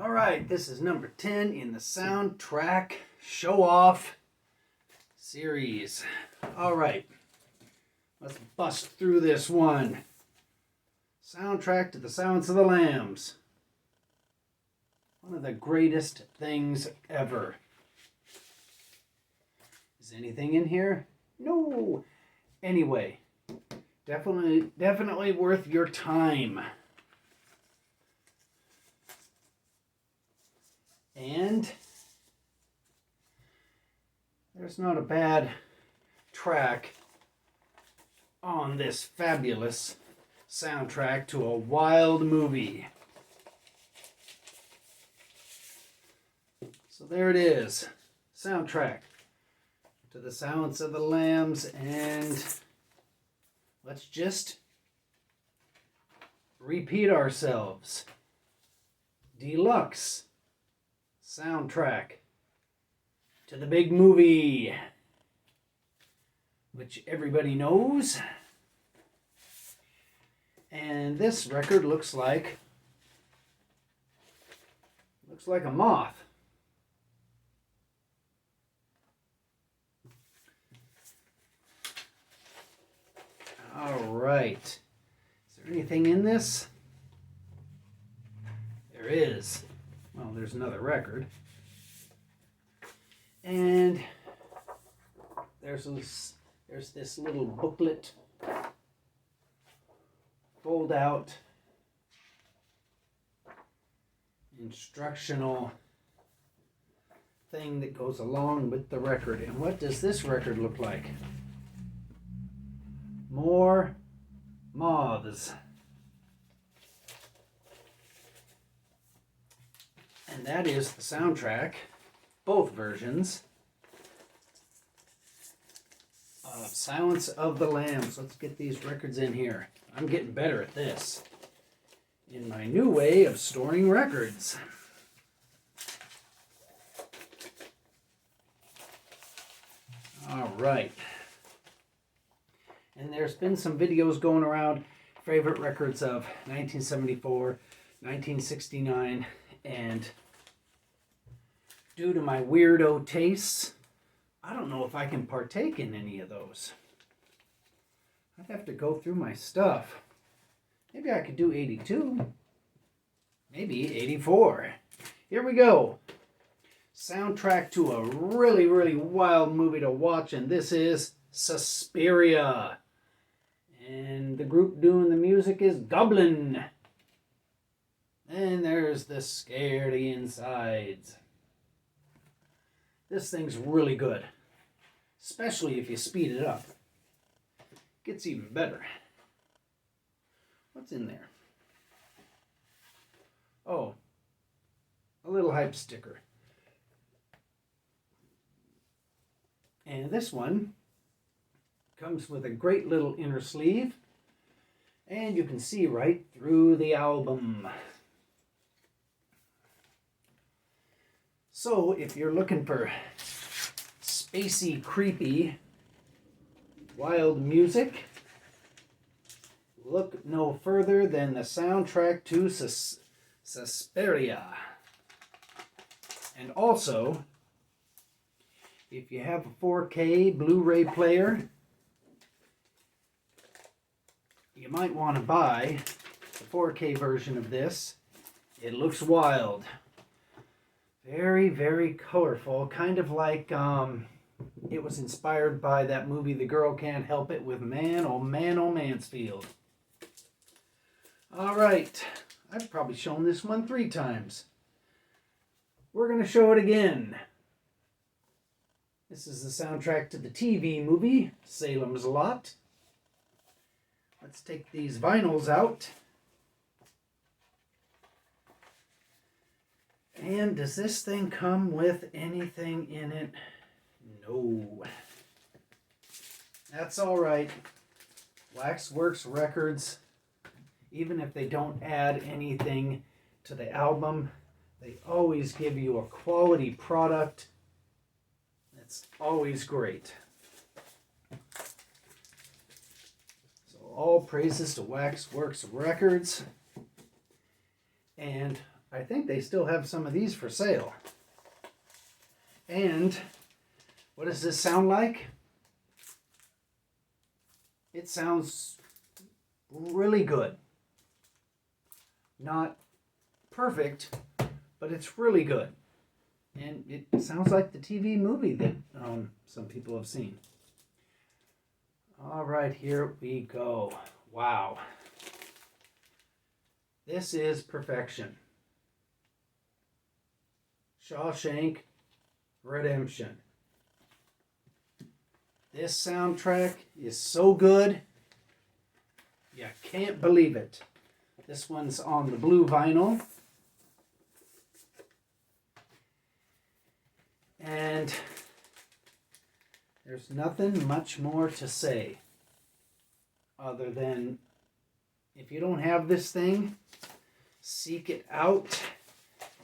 All right, this is number 10 in the soundtrack show-off series. All right, let's bust through this one. Soundtrack to The Silence of the Lambs. One of the greatest things ever. Is anything in here? No. Anyway, definitely worth your time. And there's not a bad track on this fabulous soundtrack to a wild movie. So there it is, soundtrack to The Silence of the Lambs, and let's just repeat ourselves. Deluxe soundtrack to the big movie, which everybody knows. And this record looks like a moth. All right. Is there anything in this? There is. Well, there's another record. And there's this little booklet, fold out, instructional thing that goes along with the record. And what does this record look like? More moths. And that is the soundtrack, both versions, of Silence of the Lambs. Let's get these records in here. I'm getting better at this in my new way of storing records. All right. And there's been some videos going around, favorite records of 1974, 1969, and due to my weirdo tastes, I don't know if I can partake in any of those. I'd have to go through my stuff. Maybe I could do 82. Maybe 84. Here we go. Soundtrack to a really, really wild movie to watch, and this is Suspiria. And the group doing the music is Goblin. And there's the Scaredy Insides. This thing's really good, especially if you speed it up. Gets even better. What's in there? Oh, a little hype sticker. And this one comes with a great little inner sleeve, and you can see right through the album. So if you're looking for spacey, creepy, wild music, look no further than the soundtrack to Suspiria. And also, if you have a 4K Blu-ray player, you might want to buy the 4K version of this. It looks wild. Very, very colorful. Kind of like it was inspired by that movie, The Girl Can't Help It, with Man, oh Mansfield. All right. I've probably shown this one 3 times. We're going to show it again. This is the soundtrack to the TV movie, Salem's Lot. Let's take these vinyls out. And does this thing come with anything in it? No. That's all right. Waxworks Records, even if they don't add anything to the album, they always give you a quality product. That's always great. So all praises to Waxworks Records. And I think they still have some of these for sale. And what does this sound like? It sounds really good. Not perfect, but it's really good. And it sounds like the TV movie that some people have seen. All right, here we go. Wow. This is perfection. Shawshank Redemption. This soundtrack is so good, you can't believe it. This one's on the blue vinyl. And there's nothing much more to say other than if you don't have this thing, seek it out.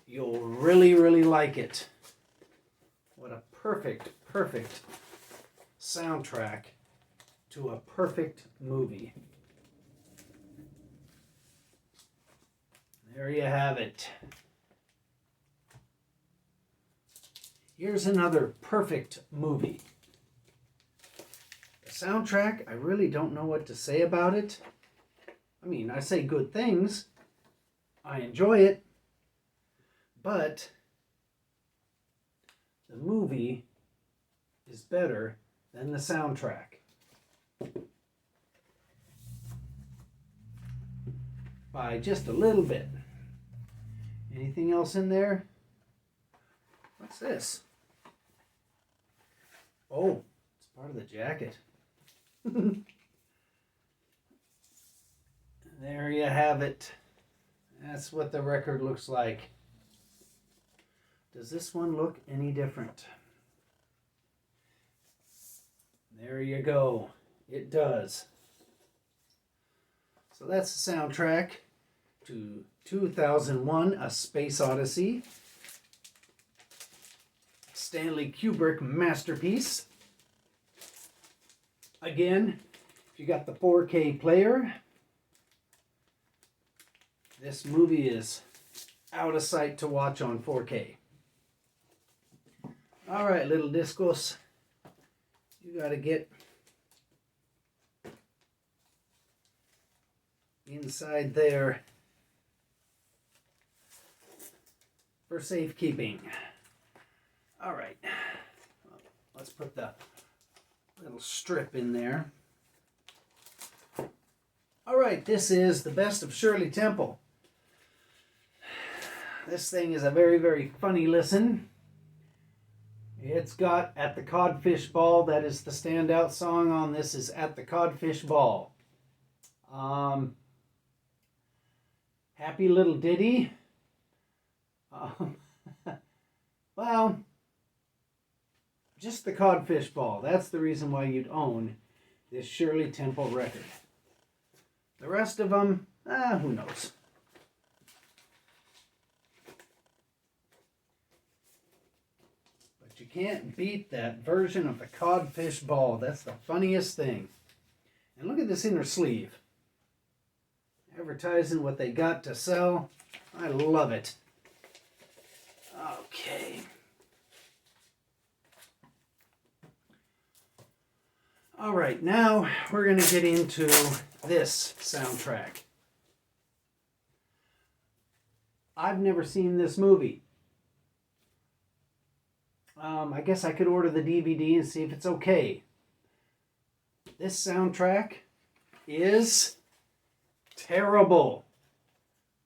You'll really, really like it. What a perfect, perfect soundtrack to a perfect movie. There you have it. Here's another perfect movie. The soundtrack, I really don't know what to say about it. I mean, I say good things. I enjoy it. But the movie is better than the soundtrack. By just a little bit. Anything else in there? What's this? Oh, it's part of the jacket. There you have it. That's what the record looks like. Does this one look any different? There you go. It does. So that's the soundtrack to 2001: A Space Odyssey. Stanley Kubrick masterpiece. Again, if you got the 4K player, this movie is out of sight to watch on 4K. All right, little discos, you got to get inside there for safekeeping. All right, let's put the little strip in there. All right, this is the best of Shirley Temple. This thing is a very, very funny listen. It's got At the Codfish Ball. That is the standout song on this, is At the Codfish Ball. Happy Little Ditty. Well, just the Codfish Ball. That's the reason why you'd own this Shirley Temple record. The rest of them, who knows. But you can't beat that version of the Codfish Ball. That's the funniest thing. And look at this inner sleeve. Advertising what they got to sell. I love it. Okay. All right, now we're going to get into this soundtrack. I've never seen this movie. I guess I could order the DVD and see if it's okay. This soundtrack is terrible.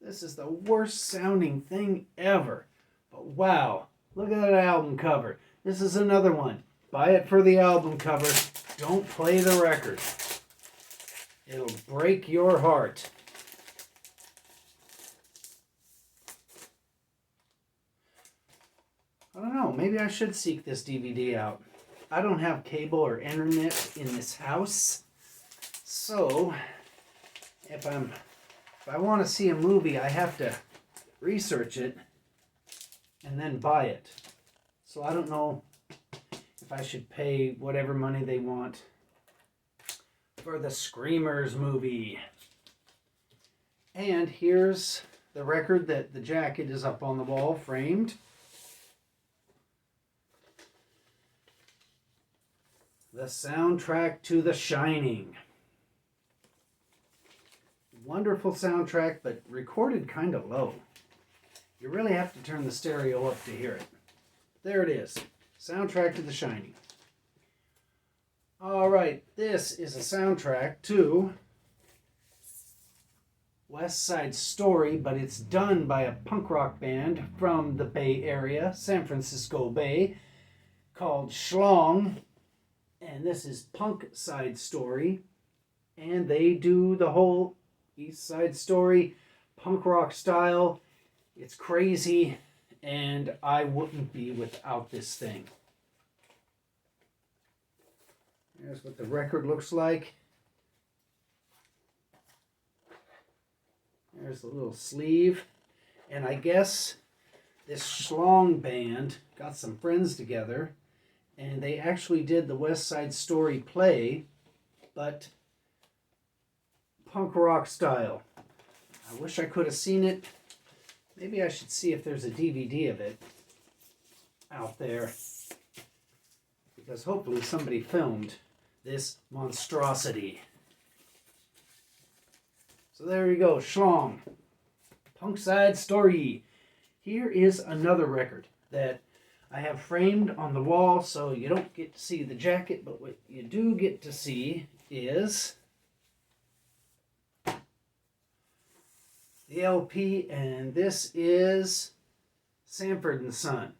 This is the worst sounding thing ever. But wow, look at that album cover. This is another one. Buy it for the album cover. Don't play the record. It'll break your heart. I don't know, maybe I should seek this DVD out. I don't have cable or internet in this house. So, if I want to see a movie, I have to research it and then buy it. So I don't know if I should pay whatever money they want for the Screamers movie. And here's the record that the jacket is up on the wall, framed. The soundtrack to The Shining. Wonderful soundtrack, but recorded kind of low. You really have to turn the stereo up to hear it. There it is. Soundtrack to The Shining. Alright, this is a soundtrack to West Side Story, but it's done by a punk rock band from the Bay Area, San Francisco Bay, called Schlong. And this is Punk Side Story. And they do the whole East Side Story, punk rock style. It's crazy, and I wouldn't be without this thing. Here's what the record looks like. There's the little sleeve. And I guess this Schlong band got some friends together, and they actually did the West Side Story play, but punk rock style. I wish I could have seen it. Maybe I should see if there's a DVD of it out there, because hopefully somebody filmed this monstrosity. So there you go, Schlong, Punk Side Story. Here is another record that I have framed on the wall, so you don't get to see the jacket, but what you do get to see is the LP, and this is Sanford and Son.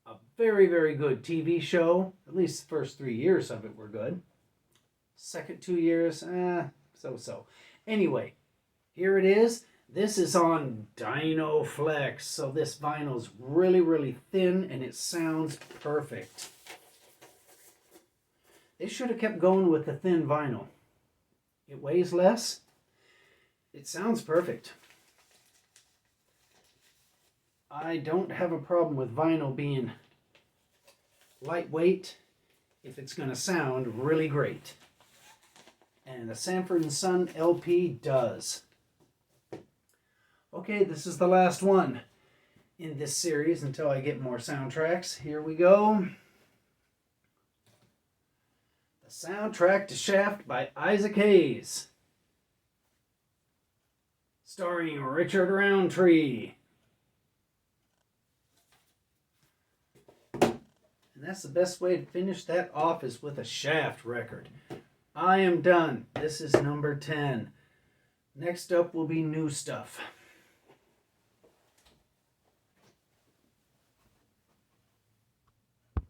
A very, very good TV show. At least the first 3 years of it were good. Second 2 years, so-so. Anyway, here it is. This is on Dynaflex, so this vinyl's really, really thin, and it sounds perfect. They should have kept going with the thin vinyl. It weighs less. It sounds perfect. I don't have a problem with vinyl being lightweight if it's going to sound really great. And the Sanford & Son LP does. Okay, this is the last one in this series until I get more soundtracks. Here we go. The soundtrack to Shaft by Isaac Hayes, starring Richard Roundtree. And that's the best way to finish that off, is with a Shaft record. I am done. This is number 10. Next up will be new stuff.